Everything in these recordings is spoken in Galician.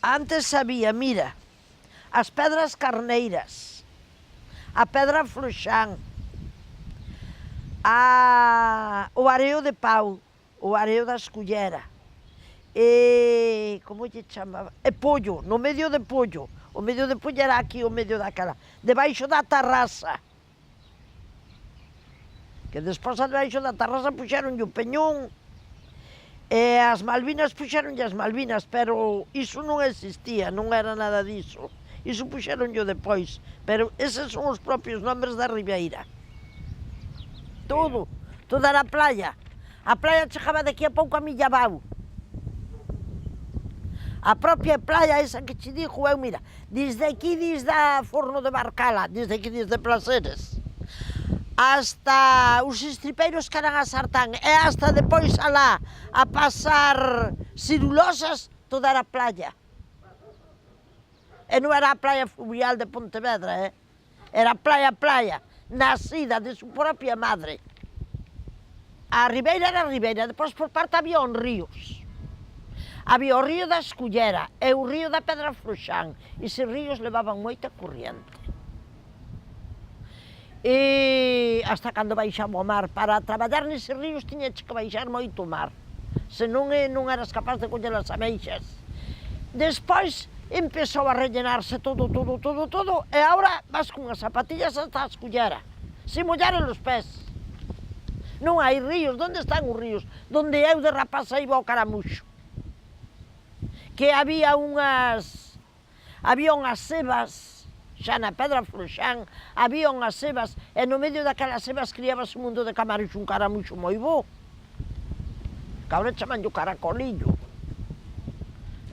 Antes había, mira, as pedras carneiras, a pedra Fluxán, o areo de pau, o areo da escullera, como lle chamaba? E pollo, no medio de pollo. O medio de pollo era aquí, o medio daquela, debaixo da tarrasa. Que despois debaixo da tarrasa puxeronlle o peñón, e as Malvinas puxeronlle as Malvinas, pero iso non existía, non era nada diso. Iso puxeronlle depois, pero eses son os propios nombres da ribeira. Todo, toda era playa. A playa chegaba de aquí a pouco a milla abao. A propia playa esa que che digo eu, mira, desde aquí, desde a Forno de Barcala, desde aquí, desde Placeres, hasta os estripeiros que eran a Sartán, e hasta depois alá, a pasar Cirulosas, toda era playa. E non era a playa fluvial de Pontevedra, era playa, nacida de su propia madre. A ribeira era a ribeira, depois por parte había os ríos. Había o río da Escullera e o río da Pedra Fluxán. Eses ríos levaban moita corriente. E hasta cando baixaba o mar. Para traballar neses ríos tiñache que baixar moito o mar. Senón non eras capaz de coller as ameixas. Despois empezou a rellenarse todo, e agora vas con as zapatillas hasta a escullera, sin mollar os pés. Non hai ríos, onde están os ríos? Donde eu de rapaza iba ao Caramuxo. Que había unhas sebas, xa na Pedra Fluxán, había unhas sebas, e no medio daquelas sebas criábase un mundo de camaruxo, un caramuxo moi bo. Que agora chamanlle o caracolillo.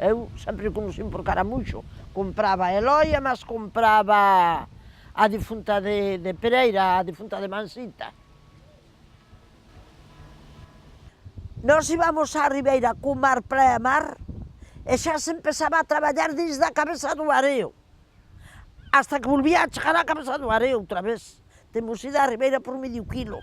Eu sempre conocín por caramuxo. Compraba a Eloia, mas compraba a difunta de Pereira, a difunta de Mansita. Nós íbamos á ribeira co mar, praia, mar, e xa se empezaba a traballar desde a cabeza do areo, hasta que volvía a chegar á cabeza do areo outra vez. Temos ido á ribeira por medio quilo.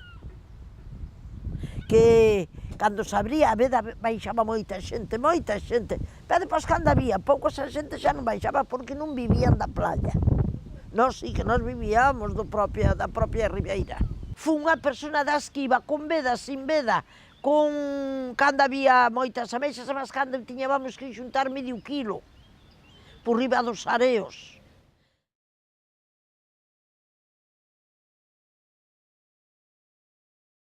Que cando se abría a veda baixaba moita xente, pero depois cando había pouco esa xente xa non baixaba porque non vivían da playa. Nós sí que nós vivíamos da propia ribeira. Fui unha persona das que iba con veda, sin veda, cando había moitas ameixas, mas cando tiñábamos que xuntar medio quilo por riba dos areos.